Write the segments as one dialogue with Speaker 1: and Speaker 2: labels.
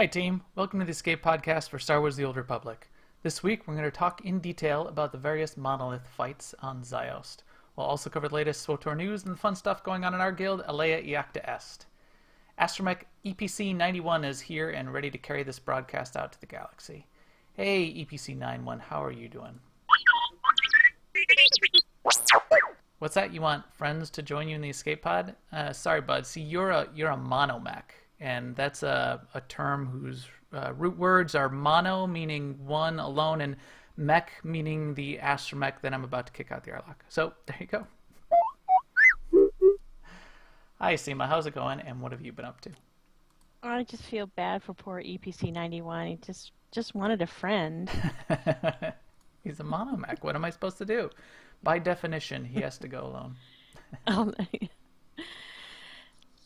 Speaker 1: Hi team, welcome to the Escape Podcast for Star Wars The Old Republic. This week we're going to talk in detail about the various Monolith fights on Ziost. We'll also cover the latest SWTOR news and the fun stuff going on in our guild, Alea Iacta Est. Astromech EPC-91 is here and ready to carry this broadcast out to the galaxy. Hey EPC-91, how are you doing? What's that? You want friends to join you in the escape pod? Sorry bud, see you're a monomech. And that's a term whose root words are mono, meaning one, alone, and mech, meaning the astromech that I'm about to kick out the airlock. So, there you go. Hi, Seema. How's it going, and what have you been up to?
Speaker 2: I just feel bad for poor EPC 91. He just wanted a friend.
Speaker 1: He's a monomech. What am I supposed to do? By definition, he has to go alone.
Speaker 2: Um,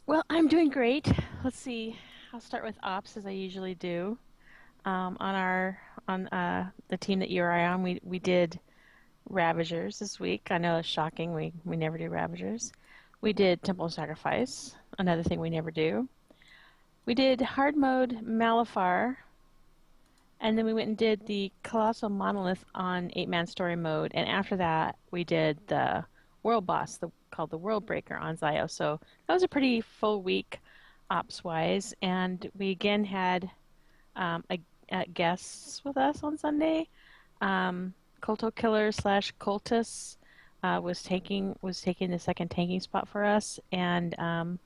Speaker 2: Well, I'm doing great. Let's see. I'll start with ops as I usually do. On the team that you're on, we did Ravagers this week. I know it's shocking. We never do Ravagers. We did Temple of Sacrifice, another thing we never do. We did hard mode Malafar, and then we went and did the Colossal Monolith on 8-man story mode. And after that, we did the world boss, called the World Breaker on Zio. So that was a pretty full week ops-wise. And we again had guests with us on Sunday. Culto Killer / Cultus was taking the second tanking spot for us. And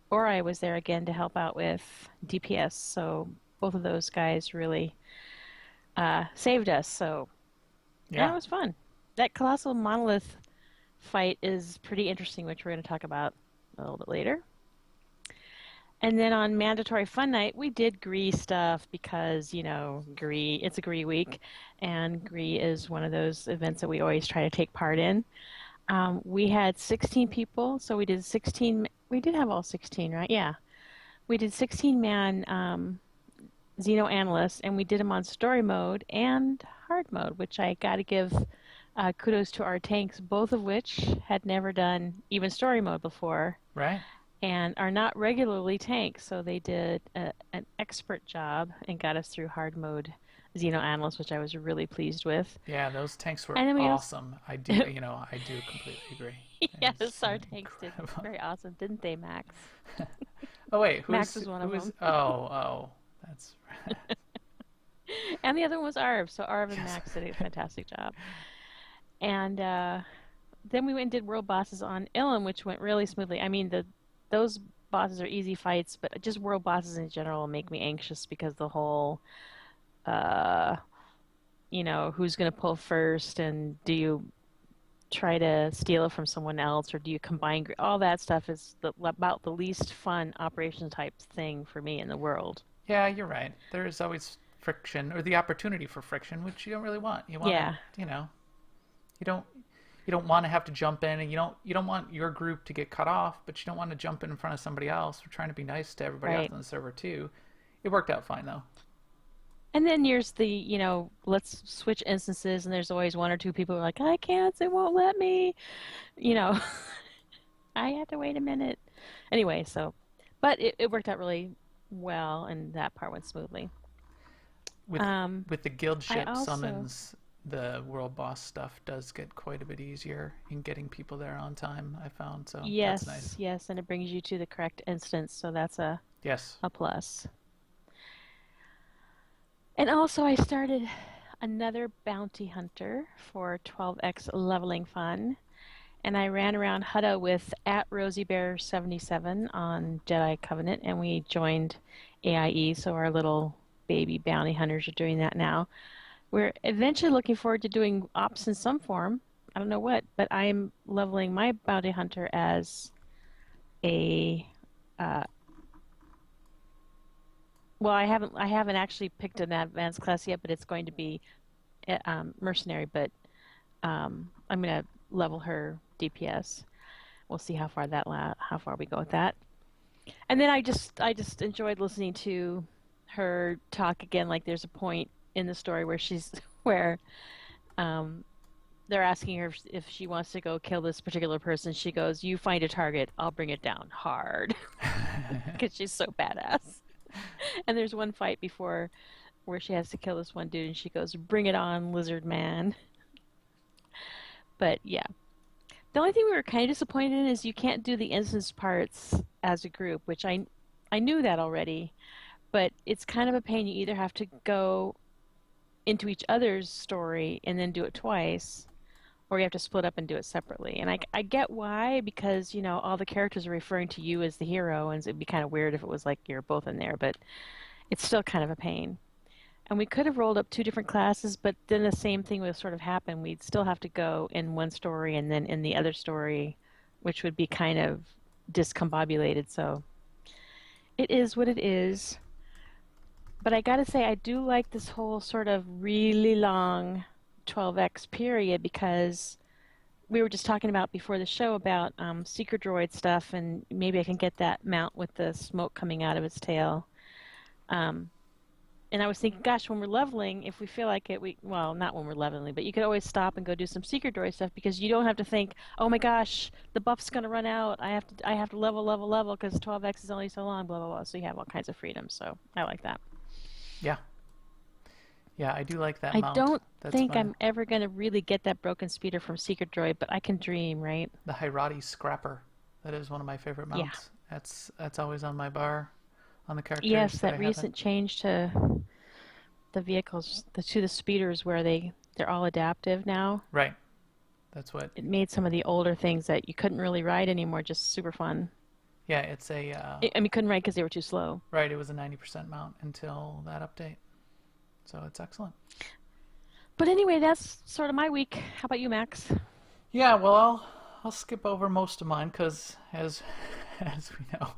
Speaker 2: Ori was there again to help out with DPS. So both of those guys really saved us. So yeah, it was fun. That Colossal Monolith fight is pretty interesting, which we're going to talk about a little bit later. And then on Mandatory Fun Night, we did Gree stuff because, it's a Gree week, and Gree is one of those events that we always try to take part in. We had 16 people, so we did 16. We did have all 16, right? Yeah. We did 16-man Xeno analysts, and we did them on story mode and hard mode, which I got to give kudos to our tanks, both of which had never done even story mode before.
Speaker 1: Right.
Speaker 2: And are not regularly tanks, so they did an expert job and got us through hard mode Xeno Analyst, which I was really pleased with.
Speaker 1: Yeah, those tanks were awesome. I do completely agree.
Speaker 2: Yes, our tanks did very awesome, didn't they, Max?
Speaker 1: Oh wait,
Speaker 2: Max was one of them.
Speaker 1: Oh, that's right.
Speaker 2: And the other one was Arv, so Arv and Max did a fantastic job. And then we went and did world bosses on Ilum, which went really smoothly. I mean, those bosses are easy fights, but just world bosses in general make me anxious because the whole, who's going to pull first, and do you try to steal it from someone else, or do you combine? All that stuff is about the least fun operation type thing for me in the world.
Speaker 1: Yeah, you're right. There is always friction, or the opportunity for friction, which you don't really want. You want, you don't want to have to jump in, and you don't want your group to get cut off, but you don't want to jump in front of somebody else. We're trying to be nice to everybody else on the server too. It worked out fine though.
Speaker 2: And then there's the, let's switch instances, and there's always one or two people who are like, I can't, it won't let me. I have to wait a minute. Anyway, but it worked out really well, and that part went smoothly.
Speaker 1: With the guild ship summons, the world boss stuff does get quite a bit easier in getting people there on time, I found. So that's nice.
Speaker 2: Yes, and it brings you to the correct instance, so that's a plus. And also I started another bounty hunter for 12x leveling fun, and I ran around Hutta with @RosieBear77 on Jedi Covenant, and we joined AIE, so our little baby bounty hunters are doing that now. We're eventually looking forward to doing ops in some form. I don't know what, but I'm leveling my bounty hunter as a. I haven't actually picked an advanced class yet, but it's going to be mercenary. But I'm going to level her DPS. We'll see how far we go with that. And then I just enjoyed listening to her talk again. Like there's a point in the story where they're asking her if she wants to go kill this particular person. She goes, "You find a target, I'll bring it down hard," because she's so badass. And there's one fight before where she has to kill this one dude, and she goes, "Bring it on, lizard man." But yeah, the only thing we were kind of disappointed in is you can't do the instance parts as a group, which I knew that already, but it's kind of a pain. You either have to go into each other's story and then do it twice, or you have to split up and do it separately. And I get why, because, all the characters are referring to you as the hero, and it'd be kind of weird if it was like you're both in there, but it's still kind of a pain. And we could have rolled up two different classes, but then the same thing would sort of happen. We'd still have to go in one story and then in the other story, which would be kind of discombobulated. So it is what it is. But I gotta say, I do like this whole sort of really long 12x period, because we were just talking about before the show about Seeker Droid stuff, and maybe I can get that mount with the smoke coming out of its tail. And I was thinking, gosh, when we're leveling, if we feel like it, well, not when we're leveling, but you could always stop and go do some Seeker Droid stuff, because you don't have to think, oh my gosh, the buff's going to run out. I have to level, because 12x is only so long, blah, blah, blah. So you have all kinds of freedom. So I like that.
Speaker 1: Yeah. Yeah, I do like that
Speaker 2: I
Speaker 1: mount.
Speaker 2: don't
Speaker 1: That's
Speaker 2: think
Speaker 1: fun.
Speaker 2: I'm ever going to really get that broken speeder from Seeker Droid, but I can dream, right?
Speaker 1: The Hirati Scrapper. That is one of my favorite
Speaker 2: Yeah.
Speaker 1: mounts. That's always on my bar on the characters
Speaker 2: Yes,
Speaker 1: that
Speaker 2: that
Speaker 1: I
Speaker 2: recent
Speaker 1: haven't.
Speaker 2: change to the vehicles, to the speeders, where they're all adaptive now.
Speaker 1: Right. That's what.
Speaker 2: It made some of the older things that you couldn't really ride anymore just super fun.
Speaker 1: Yeah, it's a.
Speaker 2: I mean, couldn't ride because they were too slow.
Speaker 1: Right, it was a 90% mount until that update. So it's excellent.
Speaker 2: But anyway, that's sort of my week. How about you, Max?
Speaker 1: Yeah, well, I'll skip over most of mine because as as we know,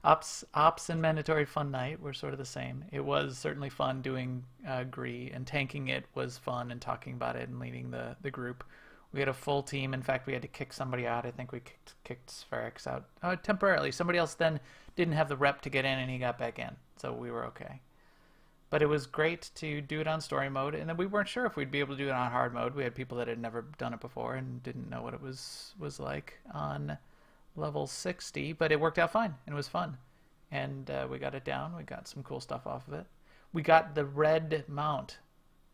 Speaker 1: ops and mandatory fun night were sort of the same. It was certainly fun doing Gree, and tanking it was fun, and talking about it and leading the group. We had a full team. In fact, we had to kick somebody out. I think we kicked Spherix out temporarily. Somebody else then didn't have the rep to get in, and he got back in, so we were okay. But it was great to do it on story mode, and then we weren't sure if we'd be able to do it on hard mode. We had people that had never done it before and didn't know what it was like on level 60, but it worked out fine, and it was fun. And we got it down. We got some cool stuff off of it. We got the red mount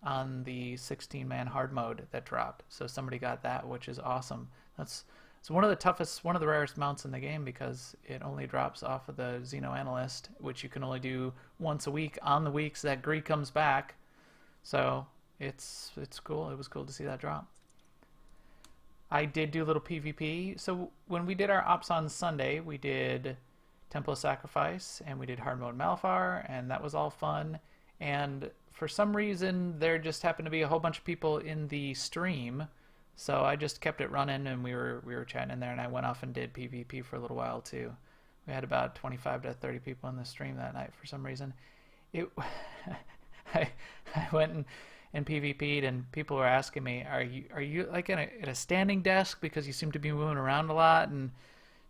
Speaker 1: on the 16-man hard mode that dropped. So somebody got that, which is awesome. It's one of the rarest mounts in the game, because it only drops off of the Xeno Analyst, which you can only do once a week on the weeks that Gree comes back. So it's cool. It was cool to see that drop. I did do a little PvP. So when we did our ops on Sunday, we did Temple of Sacrifice and we did hard mode Malphar, and that was all fun. And for some reason, there just happened to be a whole bunch of people in the stream, so I just kept it running, and we were chatting in there, and I went off and did PvP for a little while too. We had about 25 to 30 people in the stream that night for some reason. It I went and PvP'd, and people were asking me, are you like at a standing desk, because you seem to be moving around a lot? And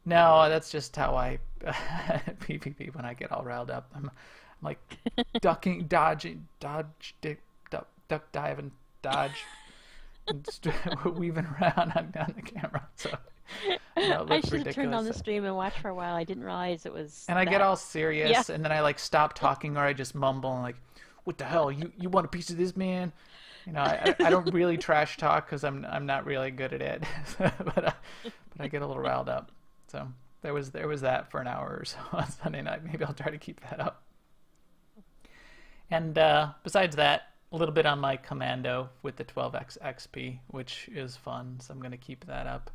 Speaker 1: no, that's just how I PvP when I get all riled up. I'm like ducking, dodging, duck, dive, and dodge, and weaving around on the camera. So that
Speaker 2: I
Speaker 1: looks
Speaker 2: should have turned on the
Speaker 1: ridiculous.
Speaker 2: stream and watched for a while. I didn't realize it was
Speaker 1: And I get
Speaker 2: that.
Speaker 1: all serious,
Speaker 2: Yeah.
Speaker 1: and then I like stop talking, or I just mumble and like, "What the hell? You want a piece of this, man?" I don't really trash talk because I'm not really good at it, but I get a little riled up. So there was that for an hour or so on Sunday night. Maybe I'll try to keep that up. And besides that, a little bit on my commando with the 12x XP, which is fun. So I'm going to keep that up.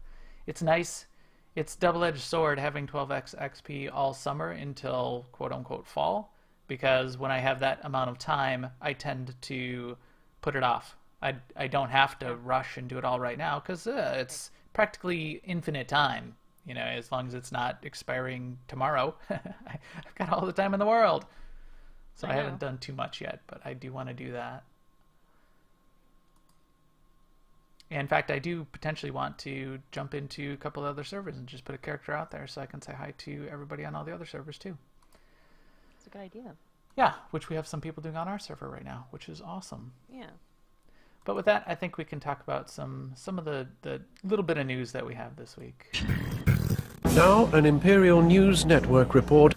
Speaker 1: It's nice. It's double-edged sword having 12x XP all summer until quote-unquote fall, because when I have that amount of time, I tend to put it off. I don't have to rush and do it all right now, because it's practically infinite time. As long as it's not expiring tomorrow, I've got all the time in the world. So I haven't done too much yet, but I do want to do that. In fact, I do potentially want to jump into a couple of other servers and just put a character out there so I can say hi to everybody on all the other servers too.
Speaker 2: It's a good idea.
Speaker 1: Yeah, which we have some people doing on our server right now, which is awesome.
Speaker 2: Yeah.
Speaker 1: But with that, I think we can talk about some of the little bit of news that we have this week.
Speaker 3: Now, an Imperial News Network report.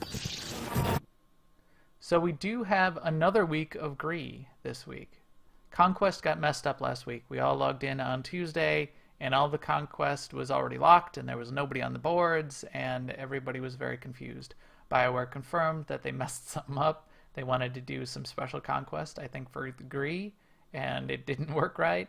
Speaker 1: So we do have another week of Gree this week. Conquest got messed up last week. We all logged in on Tuesday, and all the Conquest was already locked, and there was nobody on the boards, and everybody was very confused. BioWare confirmed that they messed something up. They wanted to do some special Conquest, I think, for the Gree, and it didn't work right.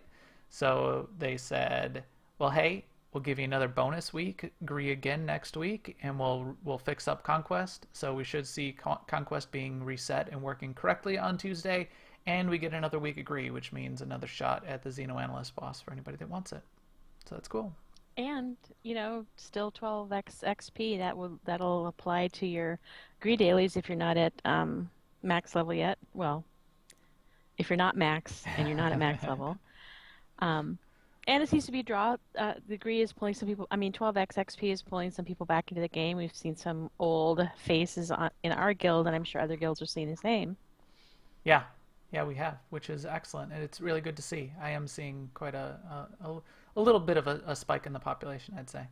Speaker 1: So they said, well, hey, we'll give you another bonus week, Gree again next week, and we'll fix up Conquest. So we should see Conquest being reset and working correctly on Tuesday, and we get another week of Gree, which means another shot at the Xenoanalyst boss for anybody that wants it. So that's cool.
Speaker 2: And, still 12x XP. That'll apply to your Gree dailies if you're not at max level yet. Well, if you're not max and you're not at max level. And it seems to be a draw. The Gree is pulling some people. 12x XP is pulling some people back into the game. We've seen some old faces in our guild, and I'm sure other guilds are seeing the same.
Speaker 1: Yeah, we have, which is excellent, and it's really good to see. I am seeing quite a little bit of a spike in the population, I'd say.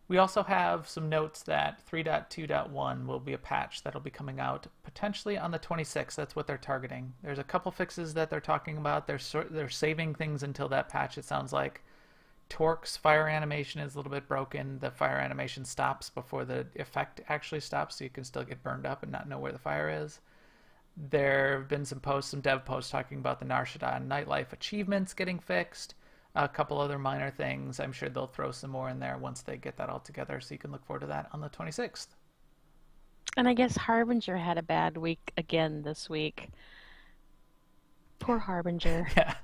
Speaker 1: We also have some notes that 3.2.1 will be a patch that'll be coming out potentially on the 26th. That's what they're targeting. There's a couple fixes that they're talking about. They're saving things until that patch, it sounds like. Torque's fire animation is a little bit broken. The fire animation stops before the effect actually stops, so you can still get burned up and not know where the fire is. There have been some dev posts talking about the Narshada Nightlife achievements getting fixed. A couple other minor things. I'm sure they'll throw some more in there once they get that all together, so you can look forward to that on the 26th.
Speaker 2: And I guess Harbinger had a bad week again this week. Poor Harbinger.
Speaker 1: Yeah,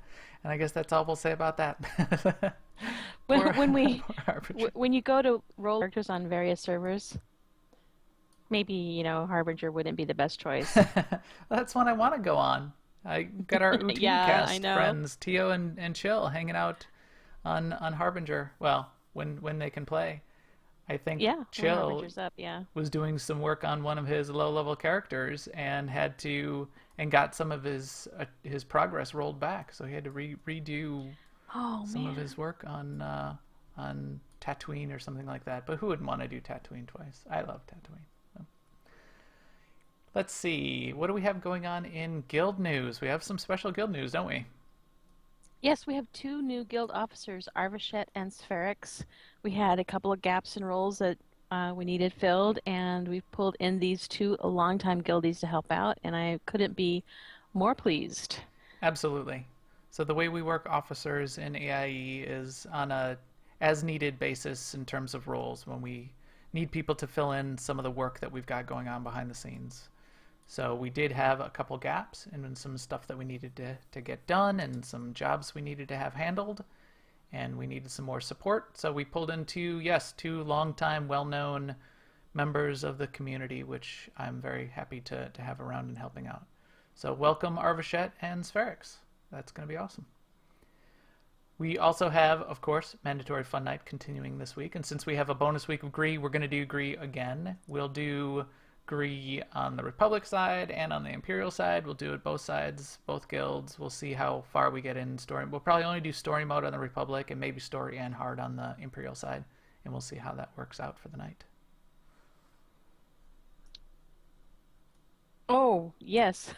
Speaker 1: and I guess that's all we'll say about that.
Speaker 2: When you go to roll characters on various servers, maybe, Harbinger wouldn't be the best choice.
Speaker 1: That's one I want to go on. I got our UT cast friends, Tio and Chill, hanging out on Harbinger. Well, when they can play. I think Chill was doing some work on one of his low-level characters and got some of his progress rolled back. So he had to redo some of his work on Tatooine or something like that. But who wouldn't want to do Tatooine twice? I love Tatooine. Let's see. What do we have going on in guild news? We have some special guild news, don't we?
Speaker 2: Yes, we have 2 new guild officers, Arvachet and Spherix. We had a couple of gaps in roles that we needed filled, and we've pulled in these 2 longtime guildies to help out, and I couldn't be more pleased.
Speaker 1: Absolutely. So the way we work officers in AIE is on a as-needed basis in terms of roles when we need people to fill in some of the work that we've got going on behind the scenes. So we did have a couple gaps and some stuff that we needed to get done and some jobs we needed to have handled, and we needed some more support. So we pulled in 2 longtime, well-known members of the community, which I'm very happy to have around and helping out. So welcome Arvachet and Spherix. That's going to be awesome. We also have, of course, Mandatory Fun Night continuing this week, and since we have a bonus week of Gree, we're going to do Gree again. We'll do Gree on the Republic side and on the Imperial side. We'll do it both sides, both guilds. We'll see how far we get in story. We'll probably only do story mode on the Republic and maybe story and hard on the Imperial side, and we'll see how that works out for the night.
Speaker 2: Oh, yes.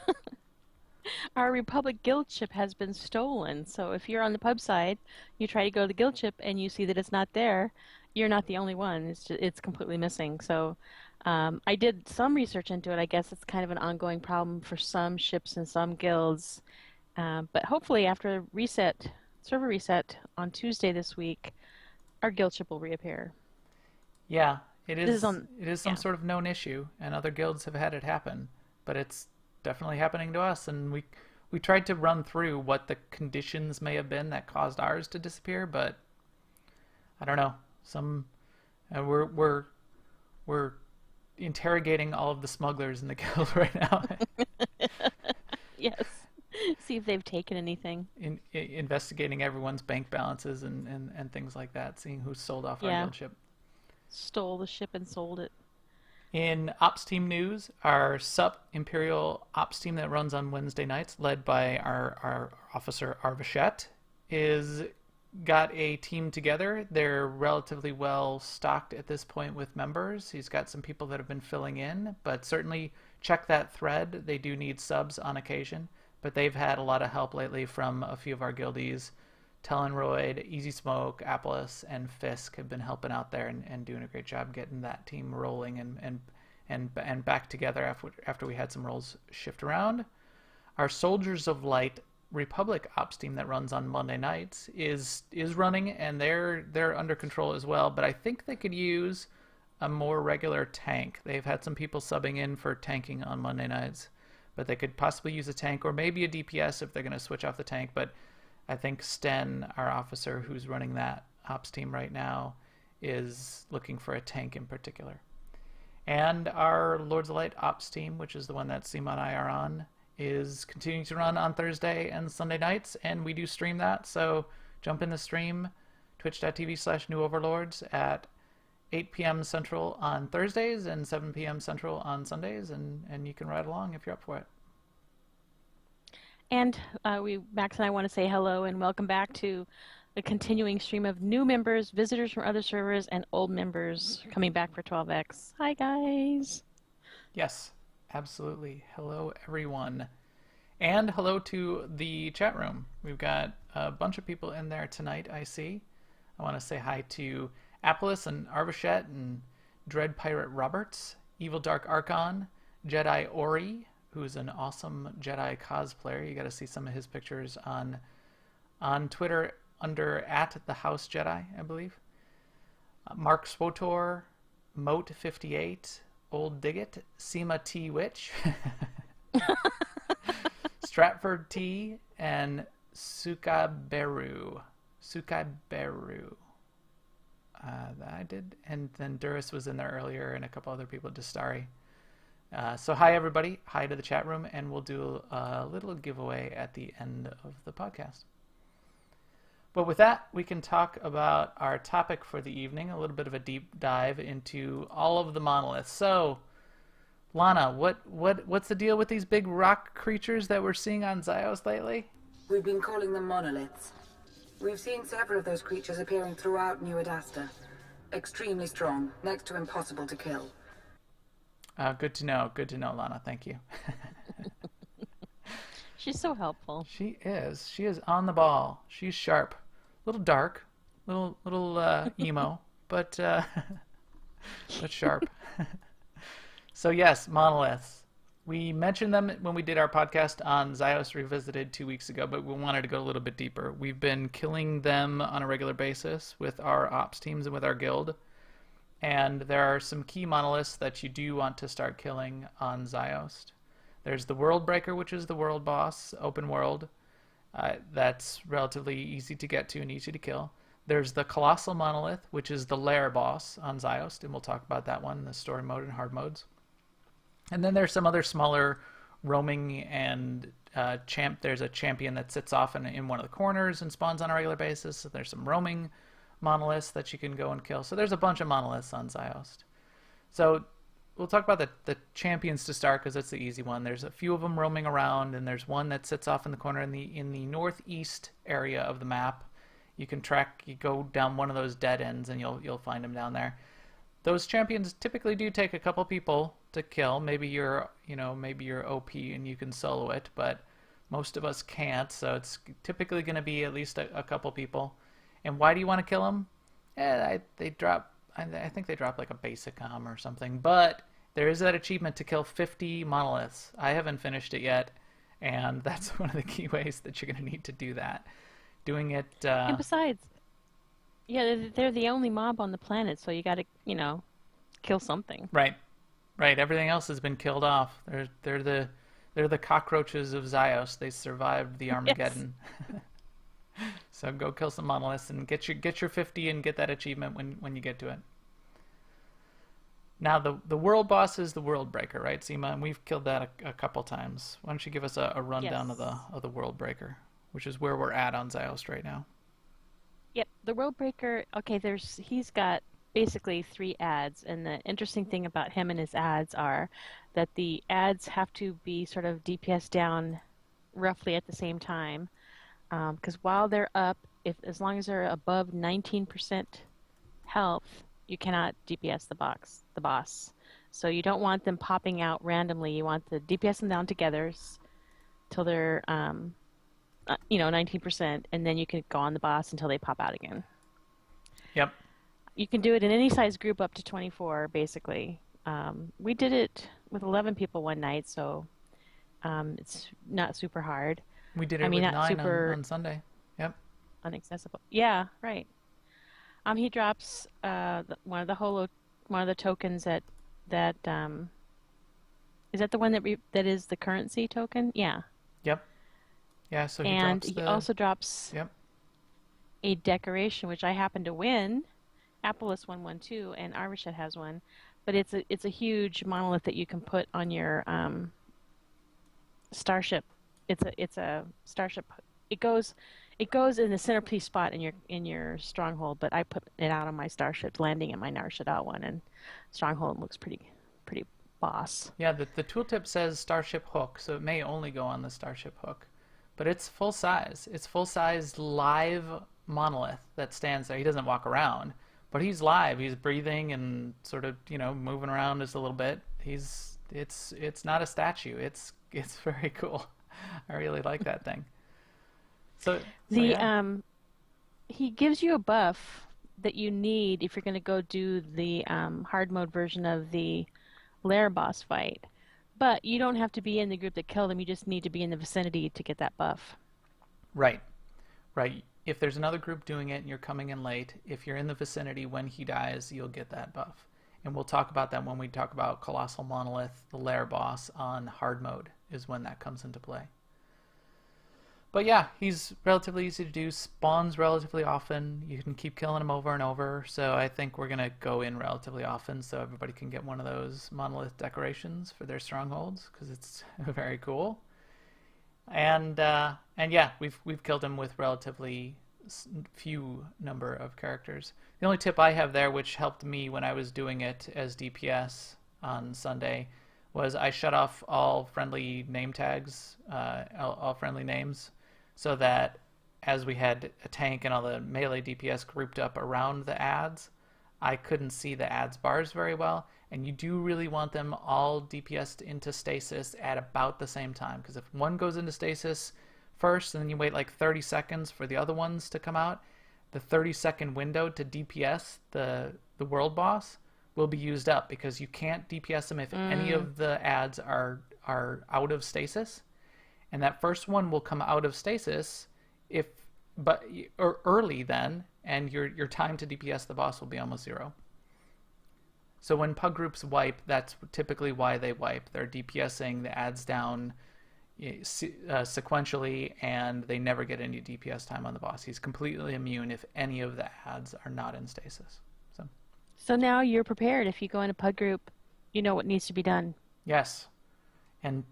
Speaker 2: Our Republic guild ship has been stolen, so if you're on the pub side, you try to go to the guild ship and you see that it's not there, you're not the only one. It's completely missing. So I did some research into it. I guess it's kind of an ongoing problem for some ships and some guilds. But hopefully after server reset on Tuesday this week, our guild ship will reappear.
Speaker 1: Yeah, it is some sort of known issue, and other guilds have had it happen, but it's definitely happening to us, and we tried to run through what the conditions may have been that caused ours to disappear, but I don't know. We're interrogating all of the smugglers in the guild right now.
Speaker 2: Yes. See if they've taken anything.
Speaker 1: Investigating everyone's bank balances and things like that, seeing who sold off our guild ship.
Speaker 2: Stole the ship and sold it.
Speaker 1: In Ops Team news, our SUP Imperial Ops Team that runs on Wednesday nights, led by our officer Arvachet, is got a team together. They're relatively well stocked at this point with members. He's got some people that have been filling in, but certainly check that thread. They do need subs on occasion, but they've had a lot of help lately from a few of our guildies. Tellenroyd, Easy Smoke, Apples, and Fisk have been helping out there and doing a great job getting that team rolling and back together after we had some roles shift around. Our Soldiers of Light Republic ops team that runs on Monday nights is running, and they're under control as well, but I think they could use a more regular tank. They've had some people subbing in for tanking on Monday nights, but they could possibly use a tank or maybe a DPS if they're going to switch off the tank. But I think Sten, our officer who's running that ops team right now, is looking for a tank in particular. And our Lords of Light ops team, which is the one that Seema and I are on, is continuing to run on Thursday and Sunday nights, and we do stream that. So jump in the stream, twitch.tv/newoverlords at 8 p.m. Central on Thursdays and 7 p.m. Central on Sundays, and you can ride along if you're up for it.
Speaker 2: And Max and I want to say hello and welcome back to a continuing stream of new members, visitors from other servers, and old members coming back for 12X. Hi, guys.
Speaker 1: Yes, absolutely. Hello, everyone. And hello to the chat room. We've got a bunch of people in there tonight, I see. I want to say hi to Apples and Arvachet and Dread Pirate Roberts, Evil Dark Archon, Jedi Ori, who's an awesome Jedi cosplayer. You got to see some of his pictures on Twitter under @TheHouseJedi, I believe. Mark SWTOR, Moat58, Old Diggit, Seema T Witch, Stratford T, and Sukaberu. I did, and then Duris was in there earlier, and a couple other people, Dastari. So hi everybody, hi to the chat room, and we'll do a little giveaway at the end of the podcast. But with that, we can talk about our topic for the evening, a little bit of a deep dive into all of the monoliths. So, Lana, what's the deal with these big rock creatures that we're seeing on Zyos lately?
Speaker 3: We've been calling them monoliths. We've seen several of those creatures appearing throughout New Adasta. Extremely strong, next to impossible to kill.
Speaker 1: Good to know, Lana. Thank you.
Speaker 2: She's so helpful.
Speaker 1: She is. She is on the ball. She's sharp. A little dark, little emo, but sharp. So yes, monoliths. We mentioned them when we did our podcast on Zyos Revisited 2 weeks ago, but we wanted to go a little bit deeper. We've been killing them on a regular basis with our ops teams and with our guild. And there are some key monoliths that you do want to start killing on Zyos. There's the World Breaker, which is the world boss, open world. That's relatively easy to get to and easy to kill. There's the Colossal Monolith, which is the lair boss on Zyos, and we'll talk about that one in the story mode and hard modes. And then there's some other smaller roaming and there's a champion that sits off in one of the corners and spawns on a regular basis. So there's some roaming monoliths that you can go and kill. So there's a bunch of monoliths on Zyos. So we'll talk about the champions to start because it's the easy one. There's a few of them roaming around, and there's one that sits off in the corner in the northeast area of the map. You go down one of those dead ends, and you'll find them down there. Those champions typically do take a couple people to kill. Maybe you're OP and you can solo it, but most of us can't. So it's typically going to be at least a couple people. And why do you want to kill them? I think they drop like a basic comm or something. But there is that achievement to kill 50 monoliths. I haven't finished it yet, and that's one of the key ways that you're going to need to do that. Doing it.
Speaker 2: And besides, yeah, they're the only mob on the planet, so you got to, kill something.
Speaker 1: Right. Everything else has been killed off. They're the cockroaches of Zyos. They survived the Armageddon. Yes. So go kill some monoliths and get your 50 and get that achievement when you get to it. Now the world boss is the World Breaker, right, Seema? And we've killed that a couple times. Why don't you give us a rundown of the World Breaker, which is where we're at on Zyos right now?
Speaker 2: Yep, the World Breaker. Okay, he's got basically 3 ads, and the interesting thing about him and his ads are that the ads have to be sort of DPS down roughly at the same time. Because while they're up, if as long as they're above 19% health, you cannot DPS the boss. So you don't want them popping out randomly. You want to DPS them down together till they're 19%, and then you can go on the boss until they pop out again.
Speaker 1: Yep.
Speaker 2: You can do it in any size group up to 24, basically. We did it with 11 people one night, so it's not super hard.
Speaker 1: We did it with 9 on Sunday. Yep.
Speaker 2: Unaccessible. Yeah, right. He drops one of the tokens that is that the one that is the currency token? Yeah.
Speaker 1: Yep. Yeah. So
Speaker 2: he also drops
Speaker 1: Yep.
Speaker 2: a decoration, which I happen to win. Apollos 112, and Arvishet has one, but it's a huge monolith that you can put on your starship. It's a starship. It goes in the centerpiece spot in your stronghold, but I put it out on my starship, landing at my Nar Shaddaa one, and stronghold looks pretty boss.
Speaker 1: Yeah, the tooltip says starship hook, so it may only go on the starship hook, but it's full size. It's full size live monolith that stands there. He doesn't walk around, but he's live. He's breathing and sort of moving around just a little bit. It's not a statue. It's very cool. I really like that thing. So
Speaker 2: he gives you a buff that you need if you're going to go do the hard mode version of the lair boss fight. But you don't have to be in the group that killed him. You just need to be in the vicinity to get that buff.
Speaker 1: Right. If there's another group doing it and you're coming in late, if you're in the vicinity when he dies, you'll get that buff. And we'll talk about that when we talk about Colossal Monolith, the lair boss on hard mode is when that comes into play. But yeah, he's relatively easy to do, spawns relatively often. You can keep killing him over and over. So I think we're going to go in relatively often so everybody can get one of those monolith decorations for their strongholds because it's very cool. And yeah, we've killed him with relatively few number of characters. The only tip I have there, which helped me when I was doing it as DPS on Sunday, was I shut off all friendly name tags, all friendly names, so that as we had a tank and all the melee DPS grouped up around the ads, I couldn't see the ads bars very well. And you do really want them all DPS'd into stasis at about the same time, because if one goes into stasis first and then you wait like 30 seconds for the other ones to come out, the 30-second window to DPS the world boss will be used up because you can't DPS them if any of the ads are out of stasis. And that first one will come out of stasis or early then, and your time to DPS the boss will be almost 0. So when pug groups wipe, that's typically why they wipe. They're DPSing the ads down sequentially, and they never get any DPS time on the boss. He's completely immune if any of the ads are not in stasis.
Speaker 2: So now you're prepared. If you go in a pug group, you know what needs to be done.
Speaker 1: Yes. And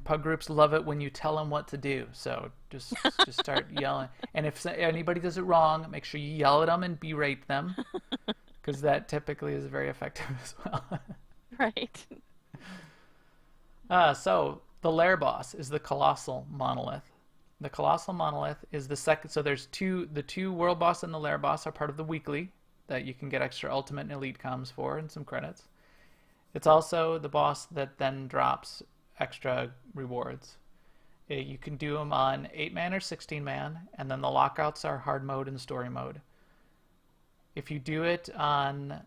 Speaker 1: pug groups love it when you tell them what to do. So just start yelling. And if anybody does it wrong, make sure you yell at them and berate them, because that typically is very effective as well.
Speaker 2: Right.
Speaker 1: So the lair boss is the Colossal Monolith. The Colossal Monolith is the second. So there's the two world boss and the lair boss are part of the weekly that you can get extra ultimate and elite comms for and some credits. It's also the boss that then drops extra rewards. You can do them on 8-man or 16-man, and then the lockouts are hard mode and story mode. If you do it on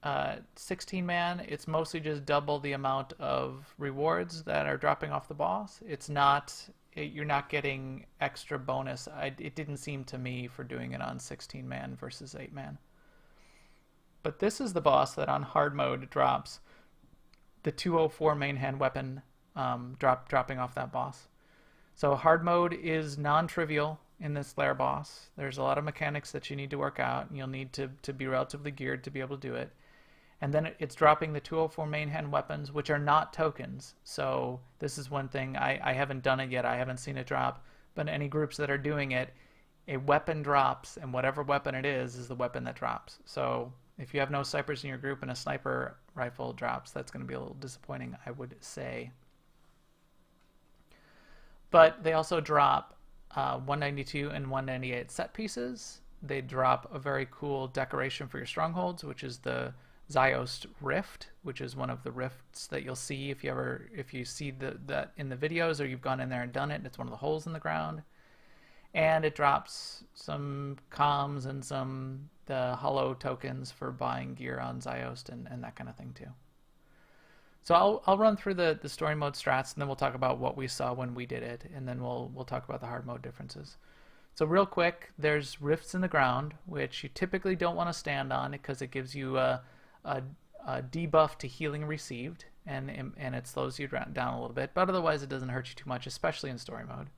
Speaker 1: 16-man, it's mostly just double the amount of rewards that are dropping off the boss. You're not getting extra bonus. It didn't seem to me for doing it on 16-man versus 8-man. But this is the boss that on hard mode drops the 204 main hand weapon, dropping off that boss. So hard mode is non-trivial in this lair boss. There's a lot of mechanics that you need to work out, and you'll need to be relatively geared to be able to do it. And then it's dropping the 204 main hand weapons, which are not tokens. So this is one thing, I haven't done it yet, I haven't seen it drop, but any groups that are doing it, a weapon drops, and whatever weapon it is the weapon that drops. So if you have no snipers in your group and a sniper rifle drops, that's going to be a little disappointing, I would say. But they also drop 192 and 198 set pieces. They drop a very cool decoration for your strongholds, which is the SWTOR rift, which is one of the rifts that you'll see if you see that in the videos, or you've gone in there and done it. It's one of the holes in the ground. And it drops some comms and the hollow tokens for buying gear on SWTOR and that kind of thing too. So I'll run through the story mode strats, and then we'll talk about what we saw when we did it, and then we'll talk about the hard mode differences. So real quick, there's rifts in the ground, which you typically don't want to stand on because it gives you a debuff to healing received, and it slows you down a little bit, but otherwise it doesn't hurt you too much, especially in story mode.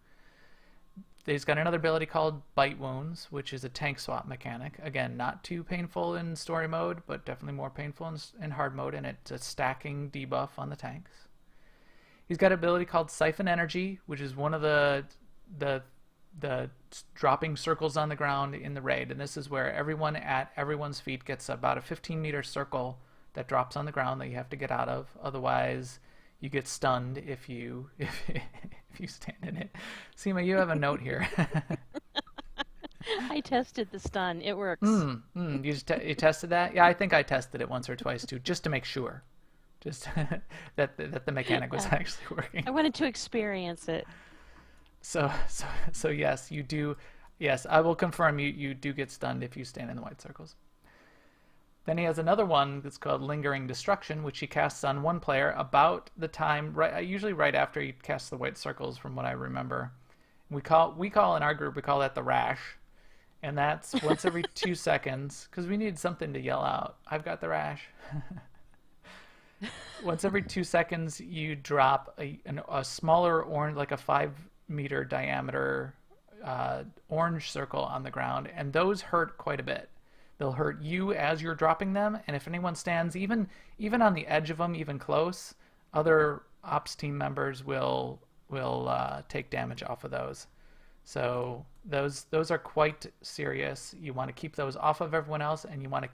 Speaker 1: He's got another ability called Bite Wounds, which is a tank swap mechanic. Again, not too painful in story mode, but definitely more painful in hard mode, and it's a stacking debuff on the tanks. He's got an ability called Siphon Energy, which is one of the dropping circles on the ground in the raid, and this is where everyone at everyone's feet gets about a 15-meter circle that drops on the ground that you have to get out of. Otherwise, you get stunned if you stand in it. Seema, you have a note here.
Speaker 2: I tested the stun. It works.
Speaker 1: You tested that? Yeah, I think I tested it once or twice too, just to make sure, just that the mechanic was actually working.
Speaker 2: I wanted to experience it.
Speaker 1: So yes, you do. Yes, I will confirm you do get stunned if you stand in the white circles. Then he has another one that's called Lingering Destruction, which he casts on one player about the time, usually right after he casts the white circles, from what I remember. We call in our group, we call that the rash, and that's once every 2 seconds, because we need something to yell out. I've got the rash. Once every 2 seconds, you drop a smaller orange, like a 5-meter diameter orange circle on the ground, and those hurt quite a bit. They'll hurt you as you're dropping them, and if anyone stands even on the edge of them, even close, other ops team members will take damage off of those. So those are quite serious. You want to keep those off of everyone else, and you want to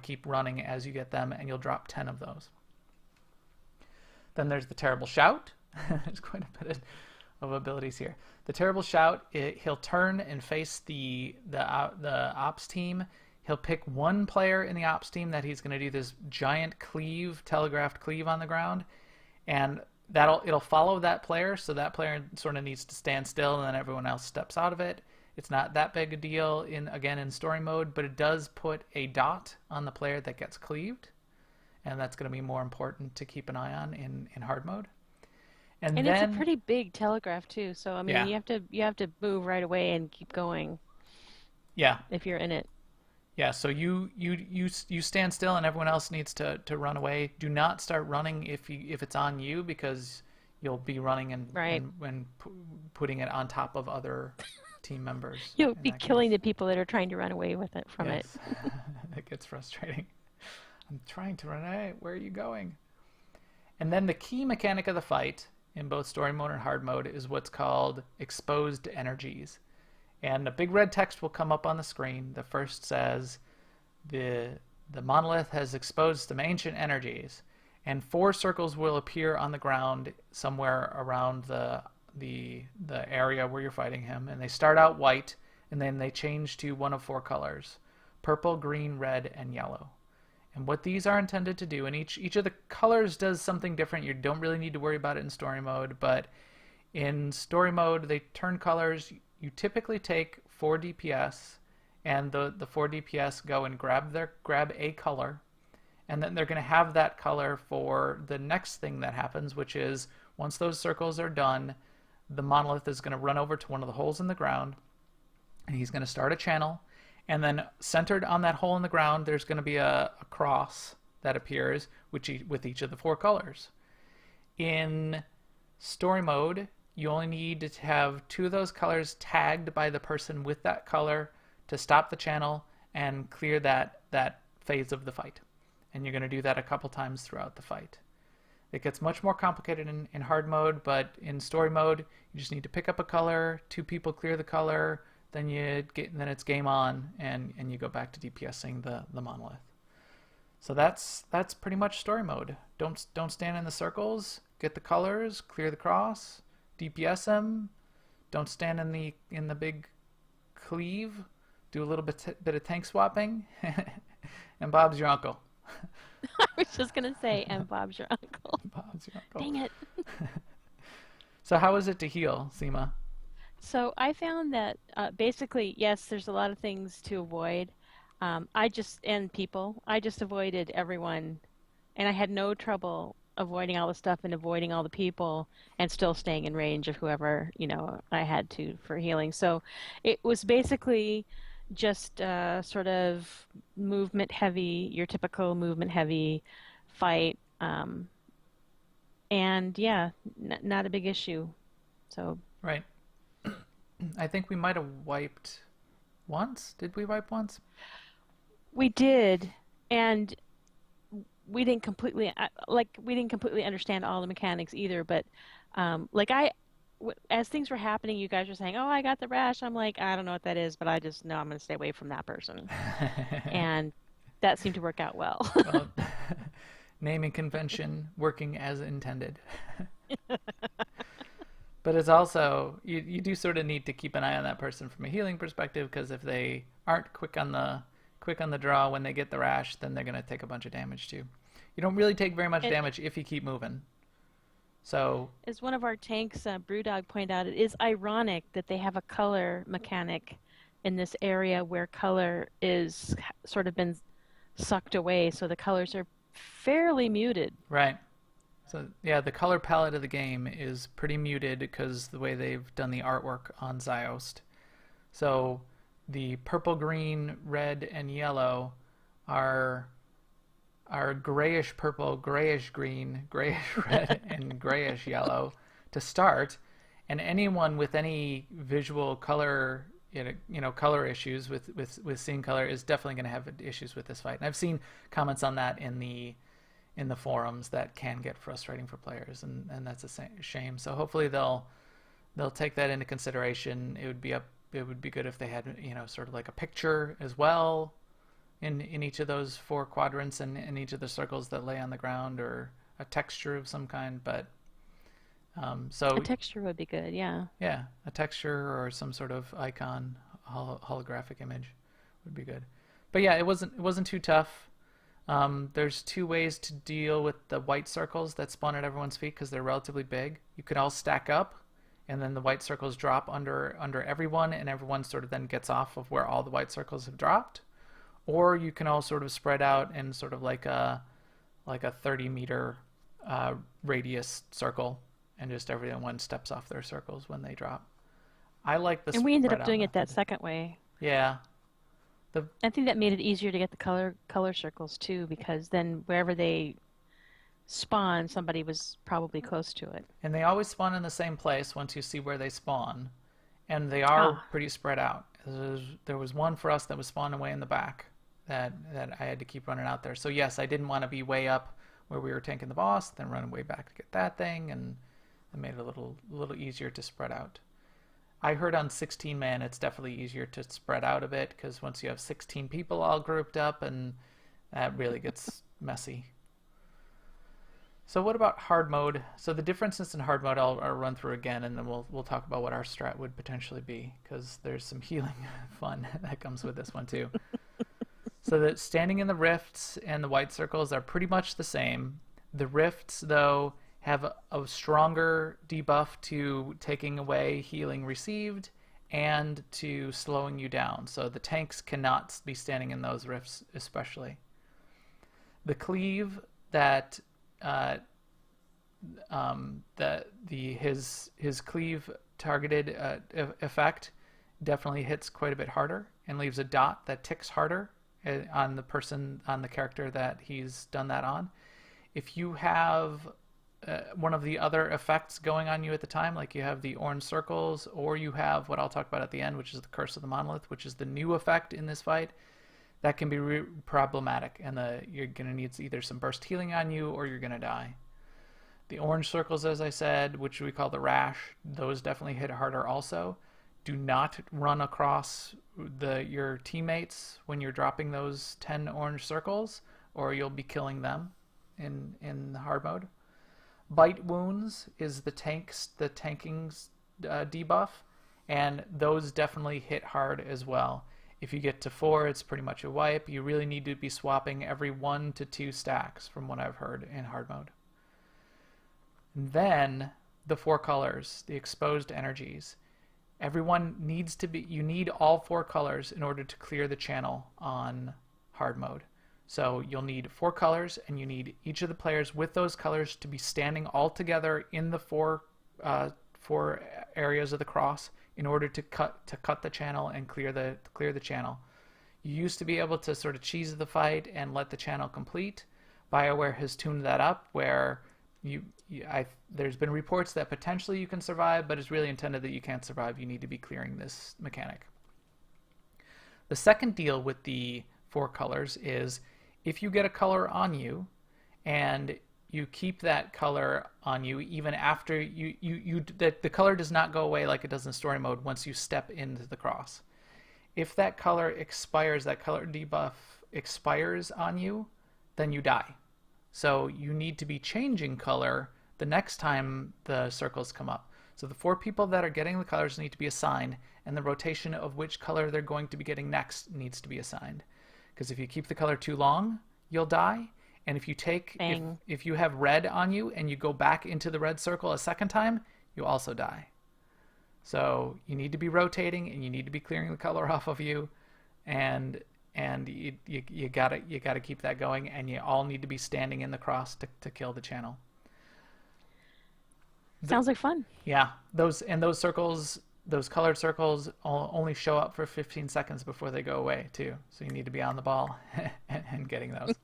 Speaker 1: keep running as you get them, and you'll drop 10 of those. Then there's the Terrible Shout. There's quite a bit of abilities here. The Terrible Shout, he'll turn and face the ops team. He'll pick one player in the ops team that he's going to do this giant telegraphed cleave on the ground, and it'll follow that player. So that player sort of needs to stand still, and then everyone else steps out of it. It's not that big a deal in story mode, but it does put a dot on the player that gets cleaved, and that's going to be more important to keep an eye on in hard mode. And then,
Speaker 2: it's a pretty big telegraph too, so I mean,
Speaker 1: yeah.
Speaker 2: you have to move right away and keep going.
Speaker 1: Yeah.
Speaker 2: If you're in it.
Speaker 1: Yeah, so you stand still, and everyone else needs to run away. Do not start running if it's on you, because you'll be running and putting it on top of other team members.
Speaker 2: You'll be killing the people that are trying to run away with it from it.
Speaker 1: It gets frustrating. I'm trying to run away. Where are you going? And then the key mechanic of the fight in both story mode and hard mode is what's called exposed energies. And a big red text will come up on the screen. The first says, the monolith has exposed some ancient energies, and 4 circles will appear on the ground somewhere around the area where you're fighting him. And they start out white, and then they change to one of 4 colors: purple, green, red, and yellow. And what these are intended to do, and each of the colors does something different. You don't really need to worry about it in story mode, but in story mode, they turn colors. You typically take 4 DPS, and the 4 DPS go and grab a color, and then they're going to have that color for the next thing that happens, which is once those circles are done, the monolith is going to run over to one of the holes in the ground, and he's going to start a channel. And then centered on that hole in the ground, there's going to be a cross that appears with each of the 4 colors. In story mode, you only need to have 2 of those colors tagged by the person with that color to stop the channel and clear that phase of the fight. And you're going to do that a couple times throughout the fight. It gets much more complicated in hard mode, but in story mode, you just need to pick up a color, 2 people clear the color, then it's game on, and you go back to DPSing the monolith. So that's pretty much story mode. Don't stand in the circles, get the colors, clear the cross, DPS them, Don't stand in the big cleave. Do a little bit of tank swapping, and Bob's your uncle.
Speaker 2: I was just gonna say, and Bob's your uncle.
Speaker 1: Bob's your uncle.
Speaker 2: Dang it.
Speaker 1: So how is it to heal, Seema?
Speaker 2: So I found that basically, yes, there's a lot of things to avoid. I just avoided everyone, and I had no trouble avoiding all the stuff and avoiding all the people and still staying in range of whoever, I had to for healing. So it was basically just sort of movement heavy, your typical movement heavy fight. And yeah, not a big issue. So
Speaker 1: Right. I think we might have wiped once. Did we wipe once?
Speaker 2: we did, and we didn't completely understand all the mechanics either. But as things were happening, you guys were saying, "Oh, I got the rash." I'm like, I don't know what that is, but I just know I'm going to stay away from that person, and that seemed to work out well.
Speaker 1: Well, naming convention working as intended. But it's also you do sort of need to keep an eye on that person from a healing perspective, because if they aren't quick on the draw when they get the rash, then they're going to take a bunch of damage too. You don't really take very much
Speaker 2: And
Speaker 1: damage if you keep moving. So
Speaker 2: as one of our tanks, Brewdog, pointed out, it is ironic that they have a color mechanic in this area where color is sort of been sucked away, so the colors are fairly muted.
Speaker 1: right. So yeah, the color palette of the game is pretty muted because the way they've done the artwork on Ziost. So the purple, green, red, and yellow are grayish purple, grayish green, grayish red, and grayish yellow to start. And anyone with any visual color, color issues with seeing color is definitely going to have issues with this fight. And I've seen comments on that in the forums that can get frustrating for players, and that's a shame. So hopefully they'll take that into consideration. It would be good if they had sort of like a picture as well in each of those 4 quadrants and in each of the circles that lay on the ground, or a texture of some kind. But so
Speaker 2: A texture would be good, yeah.
Speaker 1: yeah, a texture or some sort of icon, holographic image would be good. But yeah, it wasn't too tough. There's 2 ways to deal with the white circles that spawn at everyone's feet because they're relatively big. You can all stack up, and then the white circles drop under everyone, and everyone sort of then gets off of where all the white circles have dropped. Or you can all sort of spread out in sort of like a 30-meter radius circle, and just everyone steps off their circles when they drop. I like the
Speaker 2: And we ended
Speaker 1: spread
Speaker 2: up
Speaker 1: out
Speaker 2: doing it that
Speaker 1: method.
Speaker 2: second way.
Speaker 1: Yeah.
Speaker 2: I think that made it easier to get the color circles too, because then wherever they spawn, somebody was probably close to it.
Speaker 1: And they always spawn in the same place once you see where they spawn. And they are pretty spread out. There was one for us that was spawned way in the back that I had to keep running out there. So yes, I didn't want to be way up where we were tanking the boss, then running way back to get that thing, and it made it a little easier to spread out. I heard on 16-man it's definitely easier to spread out a bit, because once you have 16 people all grouped up, and that really gets messy. So what about hard mode? So the differences in hard mode I'll run through again, and then we'll talk about what our strat would potentially be, because there's some healing fun that comes with this one too. So that standing in the rifts and the white circles are pretty much the same. The rifts, though, have a stronger debuff to taking away healing received and to slowing you down. So the tanks cannot be standing in those rifts especially. The cleave that his cleave targeted effect definitely hits quite a bit harder and leaves a dot that ticks harder on the character that he's done that on. If you have one of the other effects going on you at the time, like you have the orange circles, or you have what I'll talk about at the end, which is the Curse of the Monolith, which is the new effect in this fight, that can be problematic, and you're going to need either some burst healing on you or you're going to die. The orange circles, as I said, which we call the rash, those definitely hit harder also. Do not run across your teammates when you're dropping those 10 orange circles, or you'll be killing them in the hard mode. Bite wounds is the tanking debuff, and those definitely hit hard as well. If you get to 4, it's pretty much a wipe. You really need to be swapping every 1 to 2 stacks from what I've heard in hard mode. And then the 4 colors, the exposed energies. Everyone needs to be, you need all 4 colors in order to clear the channel on hard mode. So you'll need 4 colors, and you need each of the players with those colors to be standing all together in the 4 areas of the cross in order to cut the channel and clear the channel. You used to be able to sort of cheese the fight and let the channel complete. BioWare has tuned that up where there's been reports that potentially you can survive, but it's really intended that you can't survive. You need to be clearing this mechanic. The second deal with the 4 colors is if you get a color on you and you keep that color on you even after the color does not go away like it does in story mode once you step into the cross. If that color expires, that color debuff expires on you, then you die. So you need to be changing color the next time the circles come up. So the 4 people that are getting the colors need to be assigned, and the rotation of which color they're going to be getting next needs to be assigned. Because if you keep the color too long, you'll die. And if you if you have red on you and you go back into the red circle a second time, you also die. So you need to be rotating, and you need to be clearing the color off of you, and you gotta keep that going, and you all need to be standing in the cross to kill the channel.
Speaker 2: Sounds like fun.
Speaker 1: Yeah, those circles, those colored circles only show up for 15 seconds before they go away too. So you need to be on the ball and getting those.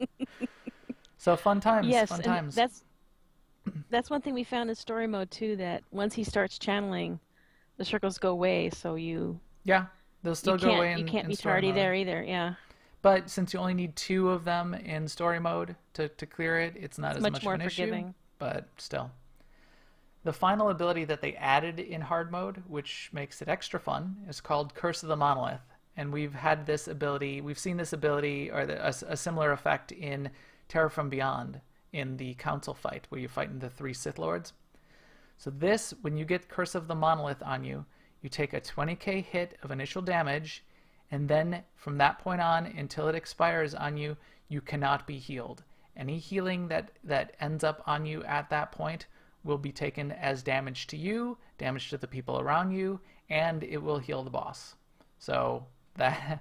Speaker 1: So fun times.
Speaker 2: Yes,
Speaker 1: fun
Speaker 2: and
Speaker 1: times.
Speaker 2: that's one thing we found in story mode too. That once he starts channeling, the circles go away. So
Speaker 1: they'll still go away.
Speaker 2: You can't be
Speaker 1: story
Speaker 2: tardy
Speaker 1: mode.
Speaker 2: there either. Yeah.
Speaker 1: But since you only need 2 of them in story mode to clear it, it's not as much
Speaker 2: more
Speaker 1: of an
Speaker 2: forgiving.
Speaker 1: issue. But still. The final ability that they added in hard mode, which makes it extra fun, is called Curse of the Monolith. And we've had this ability, we've seen this ability, or a similar effect in Terror from Beyond, in the council fight, where you fight in the 3 Sith Lords. So this, when you get Curse of the Monolith on you, you take a 20k hit of initial damage, and then from that point on, until it expires on you, you cannot be healed. Any healing that ends up on you at that point will be taken as damage to you, damage to the people around you, and it will heal the boss. So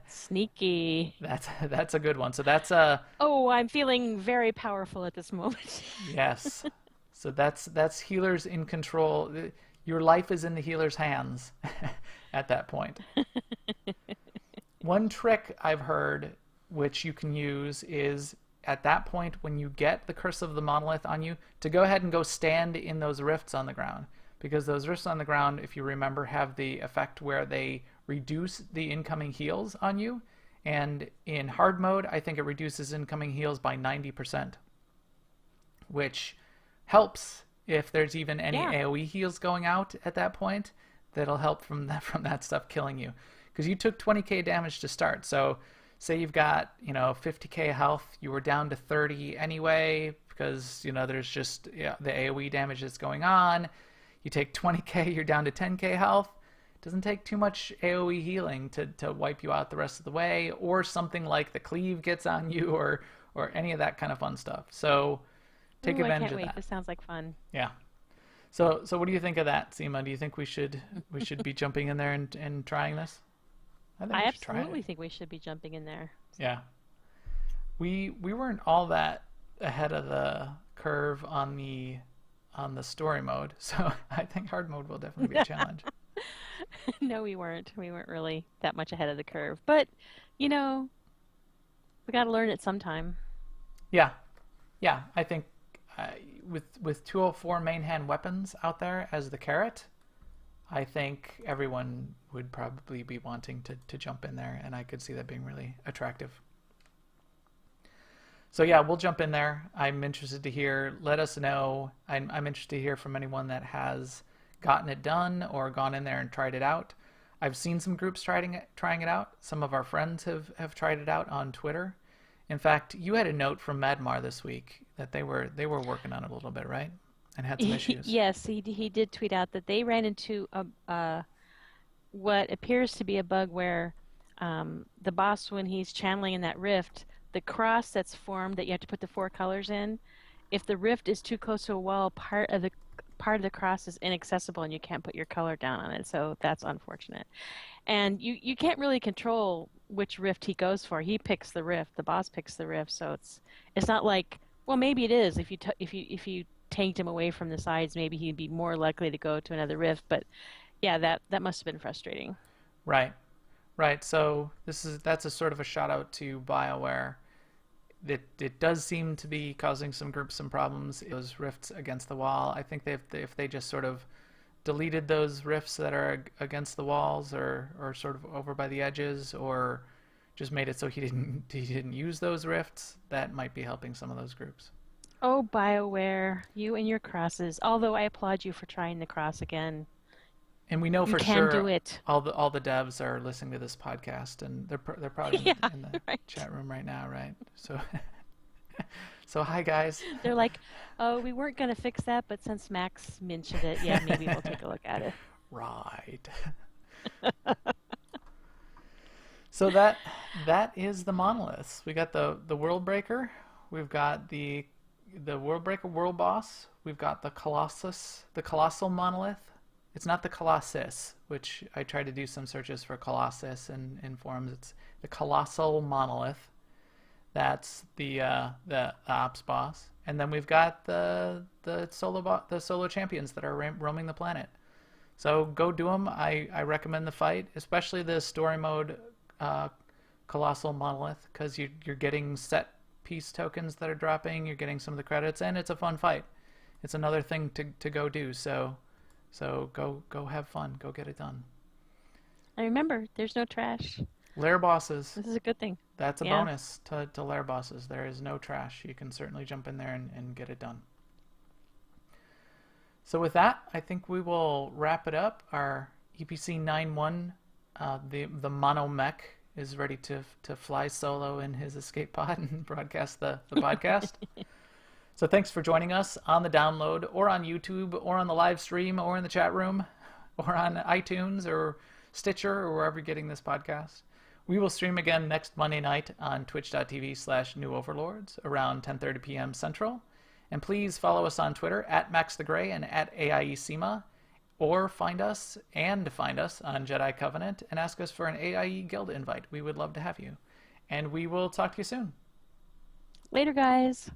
Speaker 2: sneaky.
Speaker 1: That's a good one. So that's a
Speaker 2: Oh, I'm feeling very powerful at this moment.
Speaker 1: yes. So that's healers in control. Your life is in the healer's hands at that point. One trick I've heard which you can use is at that point when you get the Curse of the Monolith on you to go ahead and go stand in those rifts on the ground, because those rifts on the ground, if you remember, have the effect where they reduce the incoming heals on you, and in hard mode I think it reduces incoming heals by 90%, which helps if there's even any AoE heals going out at that point. That'll help from that stuff killing you, because you took 20k damage to start. So say you've got 50k health, you were down to 30 anyway because there's just the AoE damage that's going on. You take 20k, you're down to 10k health. It doesn't take too much AoE healing to wipe you out the rest of the way, or something like the cleave gets on you, or any of that kind of fun stuff. So take advantage of that. I can't wait.
Speaker 2: This sounds like fun.
Speaker 1: Yeah. So what do you think of that, Seema? Do you think we should be jumping in there and trying this?
Speaker 2: I absolutely think we should be jumping in there.
Speaker 1: Yeah. We weren't all that ahead of the curve on the story mode, so I think hard mode will definitely be a challenge.
Speaker 2: No, we weren't. We weren't really that much ahead of the curve, but we got to learn it sometime.
Speaker 1: Yeah. I think with 204 main hand weapons out there as the carrot, I think everyone would probably be wanting to jump in there, and I could see that being really attractive. So yeah, we'll jump in there. I'm interested to hear. Let us know. I'm interested to hear from anyone that has gotten it done or gone in there and tried it out. I've seen some groups trying it out. Some of our friends have tried it out on Twitter. In fact, you had a note from Madmar this week that they were working on it a little bit, right? And had some issues.
Speaker 2: Yes, he did tweet out that they ran into what appears to be a bug where the boss, when he's channeling in that rift, the cross that's formed that you have to put the 4 colors in, if the rift is too close to a wall, part of the cross is inaccessible and you can't put your color down on it. So that's unfortunate. And you can't really control which rift he goes for. He picks the rift. The boss picks the rift. So it's not like, well, maybe it is. If you tanked him away from the sides, maybe he'd be more likely to go to another rift. But yeah, that must have been frustrating.
Speaker 1: Right. Right. So that's a sort of a shout out to BioWare. It does seem to be causing some groups some problems. Those rifts against the wall. I think if they just sort of deleted those rifts that are against the walls or sort of over by the edges, or just made it so he didn't use those rifts, that might be helping some of those groups.
Speaker 2: Oh, BioWare, you and your crosses. Although I applaud you for trying the cross again.
Speaker 1: And we know
Speaker 2: You
Speaker 1: for
Speaker 2: can
Speaker 1: sure
Speaker 2: do it.
Speaker 1: all the devs are listening to this podcast, and they're probably
Speaker 2: Yeah,
Speaker 1: in the
Speaker 2: right.
Speaker 1: chat room right now, right? So so hi guys.
Speaker 2: They're like, oh, we weren't going to fix that, but since Max mentioned it, yeah, maybe we'll take a look at it.
Speaker 1: Right. So that is the monoliths. We got the world breaker. We've got the world breaker world boss. We've got the colossus, the colossal monolith. It's not the colossus, which I tried to do some searches for colossus in forums. It's the colossal monolith. That's the ops boss. And then we've got the solo champions that are roaming the planet. So go do them. I recommend the fight, especially the story mode colossal monolith, because you're getting set piece tokens that are dropping. You're getting some of the credits, and it's a fun fight. It's another thing to go do. So go have fun. Go get it done.
Speaker 2: And remember, there's no trash.
Speaker 1: Lair bosses.
Speaker 2: This is a good thing.
Speaker 1: That's a
Speaker 2: Yeah.
Speaker 1: bonus to lair bosses. There is no trash. You can certainly jump in there and get it done. So with that, I think we will wrap it up. Our EPC 9.1, the mono mech, is ready to fly solo in his escape pod and broadcast the podcast. So thanks for joining us on the download, or on YouTube, or on the live stream, or in the chat room, or on iTunes or Stitcher, or wherever you're getting this podcast. We will stream again next Monday night on twitch.tv/newoverlords around 10:30 p.m. Central. And please follow us on Twitter @MaxTheGray and @AIESEMA, or find us on Jedi Covenant and ask us for an AIE Guild invite. We would love to have you. And we will talk to you soon.
Speaker 2: Later, guys.